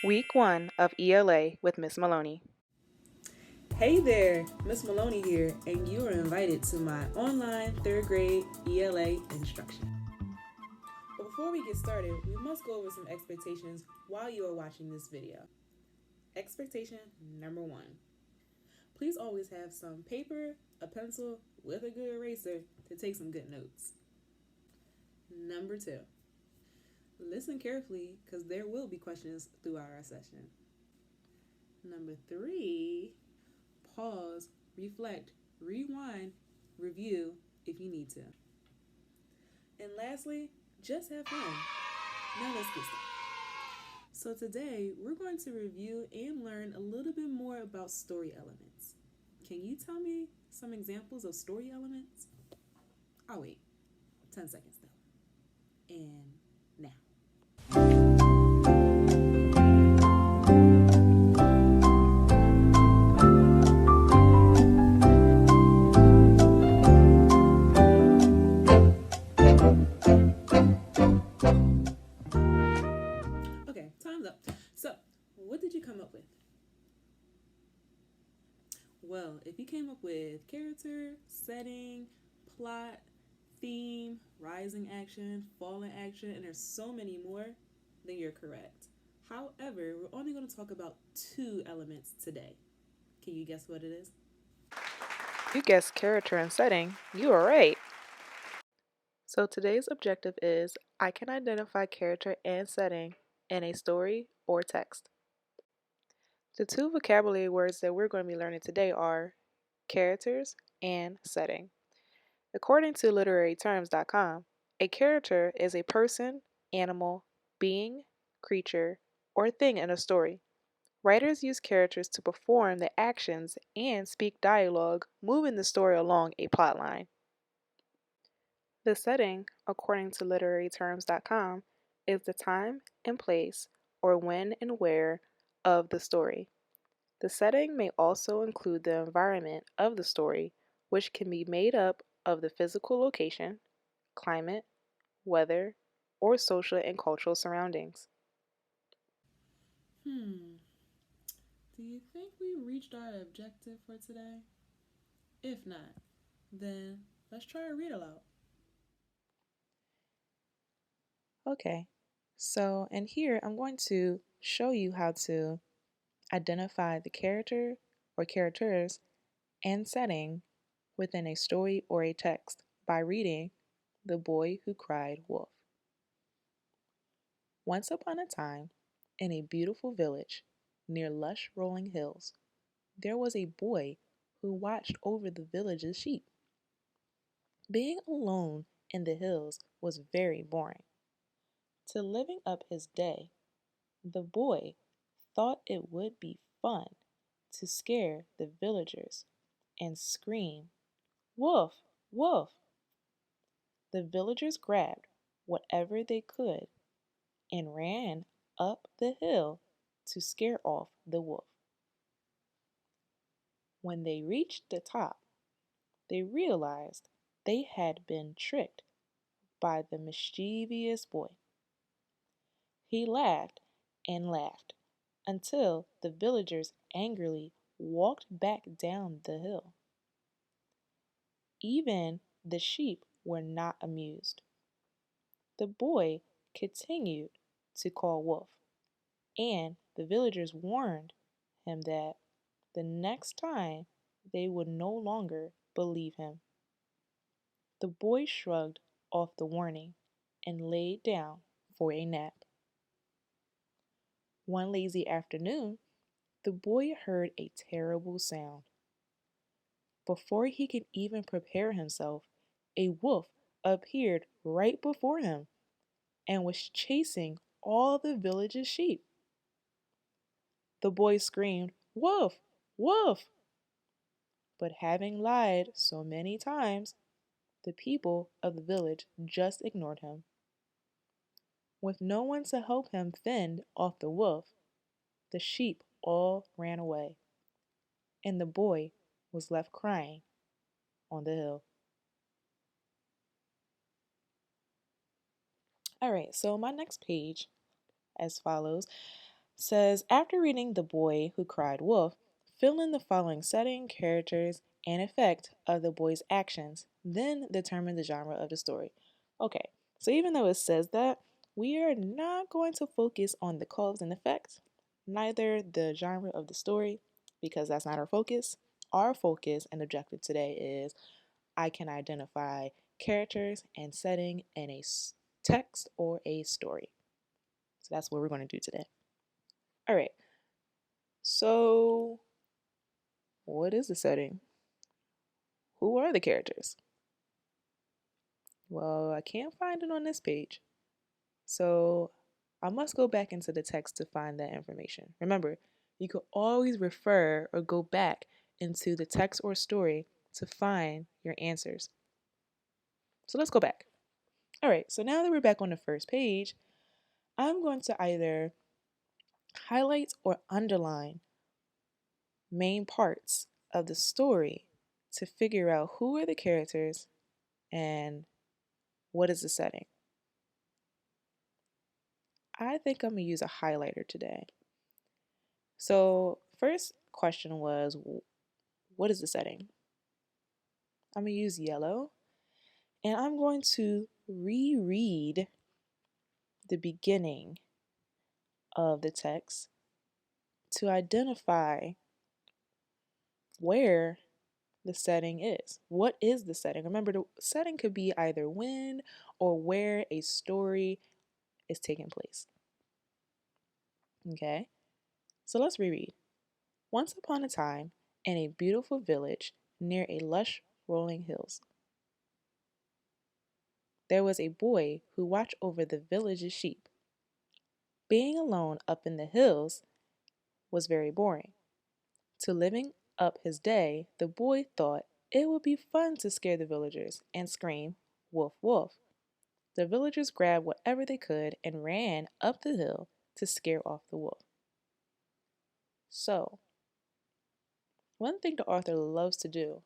Week 1 of ELA with Miss Maloney. Hey there, Miss Maloney here, and you are invited to my online 3rd grade ELA instruction. But before we get started, we must go over some expectations while you are watching this video. Expectation number 1. Please always have some paper, a pencil, with a good eraser to take some good notes. Number 2. Listen carefully because there will be questions throughout our session. Number 3. Pause, reflect, rewind, review if you need to. And lastly, just have fun. Now let's get started. So today, we're going to review and learn a little bit more about story elements. Can you tell me some examples of story elements? I'll wait. 10 seconds though. And now. Okay, time's up. So, what did you come up with? Well, if you came up with character, setting, plot, theme, rising action, falling action, and there's so many more, then you're correct. However, we're only going to talk about 2 elements today. Can you guess what it is? You guessed character and setting. You are right. So today's objective is I can identify character and setting in a story or text. The 2 vocabulary words that we're going to be learning today are characters and setting. According to literaryterms.com, a character is a person, animal, being, creature, or thing in a story. Writers use characters to perform the actions and speak dialogue, moving the story along a plotline. The setting, according to literaryterms.com, is the time and place, or when and where, of the story. The setting may also include the environment of the story, which can be made up of the physical location, climate, weather, or social and cultural surroundings. Do you think we reached our objective for today? If not, then let's try a read aloud. Okay, so in here I'm going to show you how to identify the character or characters and setting within a story or a text by reading The Boy Who Cried Wolf. Once upon a time, in a beautiful village near lush rolling hills, there was a boy who watched over the village's sheep. Being alone in the hills was very boring. To living up his day, the boy thought it would be fun to scare the villagers and scream, "Wolf! Wolf!" The villagers grabbed whatever they could and ran up the hill to scare off the wolf. When they reached the top, they realized they had been tricked by the mischievous boy. He laughed and laughed until the villagers angrily walked back down the hill. Even the sheep were not amused. The boy continued to call wolf, and the villagers warned him that the next time they would no longer believe him. The boy shrugged off the warning and laid down for a nap. One lazy afternoon, the boy heard a terrible sound. Before he could even prepare himself, a wolf appeared right before him and was chasing all the village's sheep. The boy screamed, "Wolf! Wolf!" But having lied so many times, the people of the village just ignored him. With no one to help him fend off the wolf, the sheep all ran away, and the boy was left crying on the hill. All right, so my next page as follows. Says after reading The Boy Who Cried Wolf, fill in the following setting, characters, and effect of the boy's actions, then determine the genre of the story. Okay, so even though it says that, we are not going to focus on the cause and effect, neither the genre of the story, because that's not our focus. Our focus and objective today is I can identify characters and setting in a text or a story. So that's what we're going to do today. All right, so what is the setting? Who are the characters? Well, I can't find it on this page. So I must go back into the text to find that information. Remember, you could always refer or go back into the text or story to find your answers. So let's go back. All right, so now that we're back on the first page, I'm going to either highlight or underline main parts of the story to figure out who are the characters and what is the setting. I think I'm going to use a highlighter today. So, first question was, what is the setting? I'm going to use yellow, and I'm going to reread the beginning of the text to identify where the setting is. What is the setting? Remember, the setting could be either when or where a story is taking place. Okay, so let's reread. Once upon a time, in a beautiful village near a lush rolling hills, there was a boy who watched over the village's sheep. Being alone up in the hills was very boring. To living up his day, the boy thought it would be fun to scare the villagers and scream, "Wolf, wolf." The villagers grabbed whatever they could and ran up the hill to scare off the wolf. So, one thing the author loves to do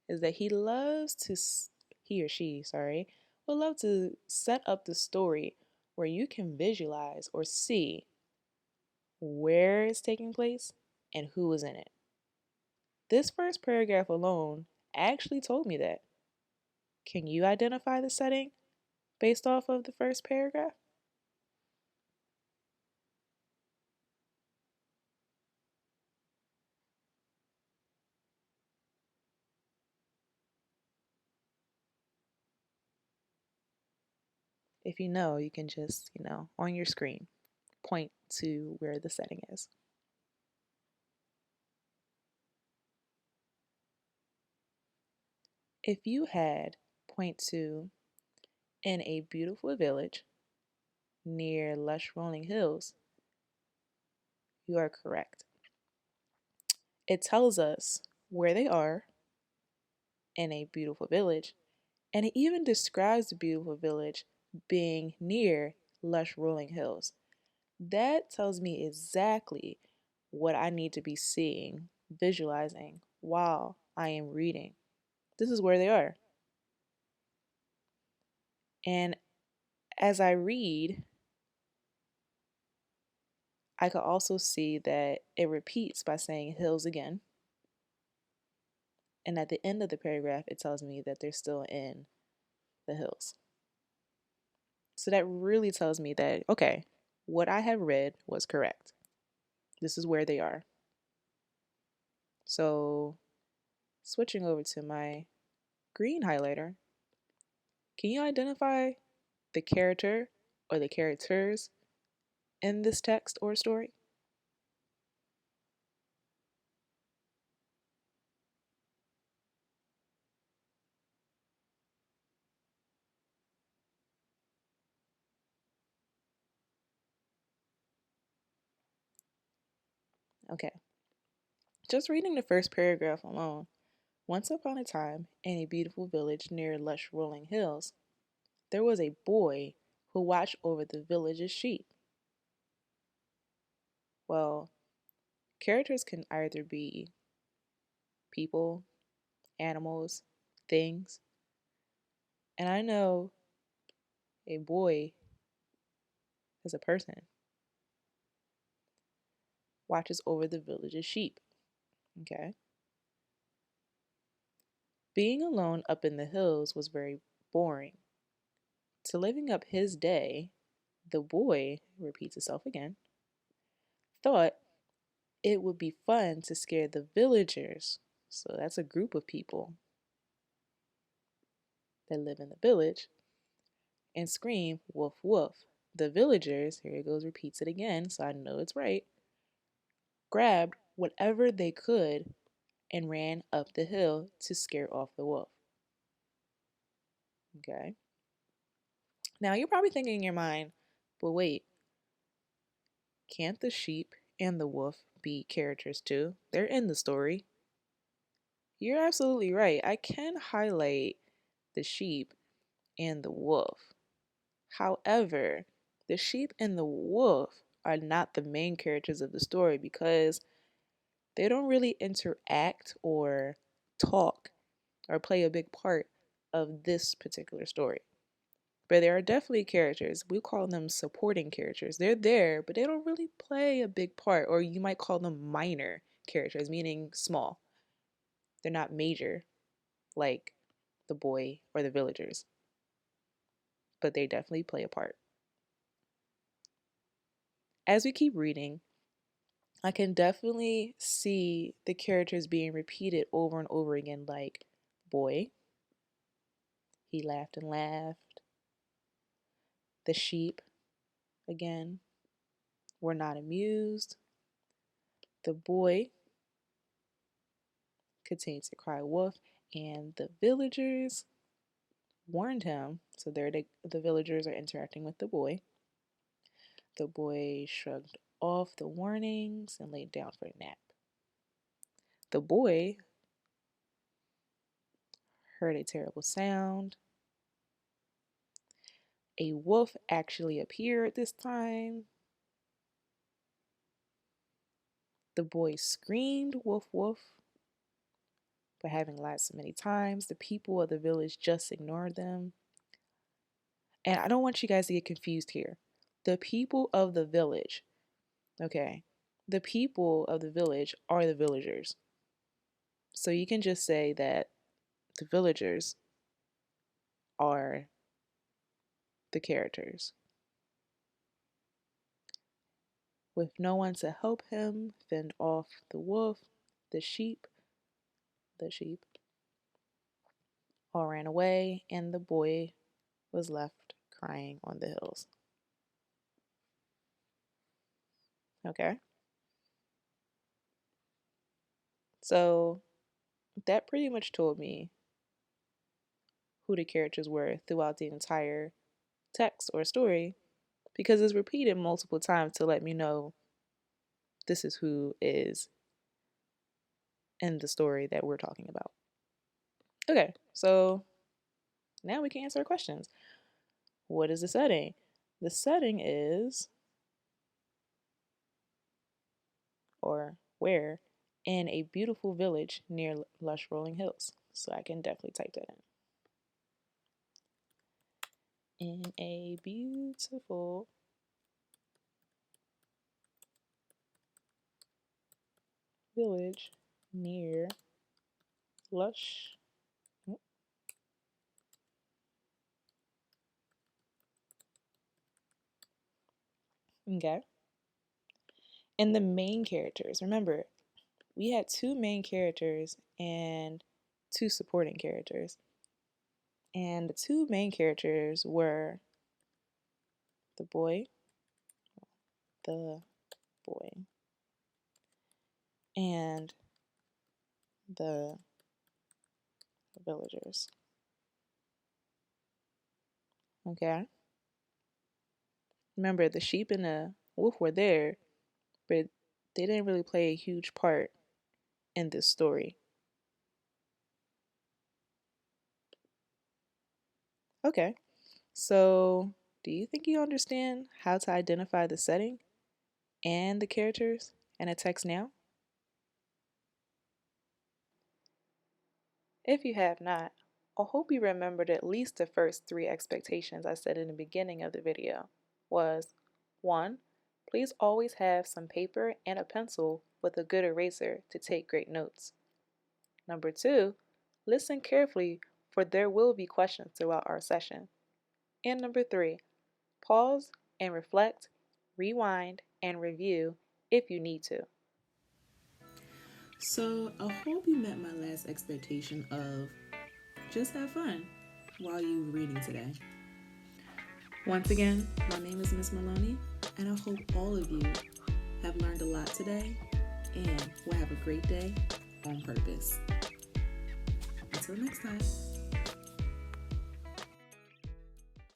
is that he or she, sorry, would love to set up the story where you can visualize or see where it's taking place and who is in it. This first paragraph alone actually told me that. Can you identify the setting based off of the first paragraph? If you know, you can just, on your screen, point to where the setting is. If you had point to in a beautiful village near lush rolling hills, you are correct. It tells us where they are in a beautiful village, and it even describes the beautiful village being near lush rolling hills. That tells me exactly what I need to be seeing, visualizing while I am reading. This is where they are. And as I read, I could also see that it repeats by saying hills again. And at the end of the paragraph, it tells me that they're still in the hills. So that really tells me that, okay, what I have read was correct. This is where they are. So switching over to my green highlighter, can you identify the character or the characters in this text or story? Okay, just reading the first paragraph alone. Once upon a time, in a beautiful village near lush rolling hills, there was a boy who watched over the village's sheep. Well, characters can either be people, animals, things, and I know a boy is a person. watches over the village's sheep. Okay. Being alone up in the hills was very boring. To living up his day, the boy, repeats itself again, thought it would be fun to scare the villagers. So that's a group of people that live in the village and scream, woof, woof. The villagers, here it goes, repeats it again, so I know it's right, grabbed whatever they could and ran up the hill to scare off the wolf. Okay. Now you're probably thinking in your mind, but wait, can't the sheep and the wolf be characters too? They're in the story. You're absolutely right. I can highlight the sheep and the wolf. However, the sheep and the wolf are not the main characters of the story because they don't really interact or talk or play a big part of this particular story. But there are definitely characters. We call them supporting characters. They're there, but they don't really play a big part, or you might call them minor characters, meaning small. They're not major like the boy or the villagers, but they definitely play a part. As we keep reading, I can definitely see the characters being repeated over and over again, like boy, he laughed and laughed. The sheep, again, were not amused. The boy continued to cry wolf, and the villagers warned him. So there the villagers are interacting with the boy. The boy shrugged off the warnings and laid down for a nap. The boy heard a terrible sound. A wolf actually appeared this time. The boy screamed, woof, woof, but having lied so many times, the people of the village just ignored them. And I don't want you guys to get confused here. The people of the village, okay, the people of the village are the villagers. So you can just say that the villagers are the characters. With no one to help him fend off the wolf, the sheep, the sheep all ran away, and the boy was left crying on the hills. Okay? So that pretty much told me who the characters were throughout the entire text or story because it's repeated multiple times to let me know this is who is in the story that we're talking about. Okay, so now we can answer our questions. What is the setting? The setting is, or where, in a beautiful village near lush rolling hills. So I can definitely type that in. In a beautiful village near lush. Okay. And the main characters. Remember, we had two main characters and two supporting characters. And the two main characters were the boy, the boy, and the villagers. Okay? Remember, the sheep and the wolf were there, but they didn't really play a huge part in this story. Okay, so do you think you understand how to identify the setting and the characters in a text now? If you have not, I hope you remembered at least the first three expectations I said in the beginning of the video was 1. Please always have some paper and a pencil with a good eraser to take great notes. Number 2, listen carefully for there will be questions throughout our session. And number 3, pause and reflect, rewind, and review if you need to. So I hope you met my last expectation of just have fun while you reading today. Once again, my name is Miss Maloney, and I hope all of you have learned a lot today and will have a great day on purpose. Until next time.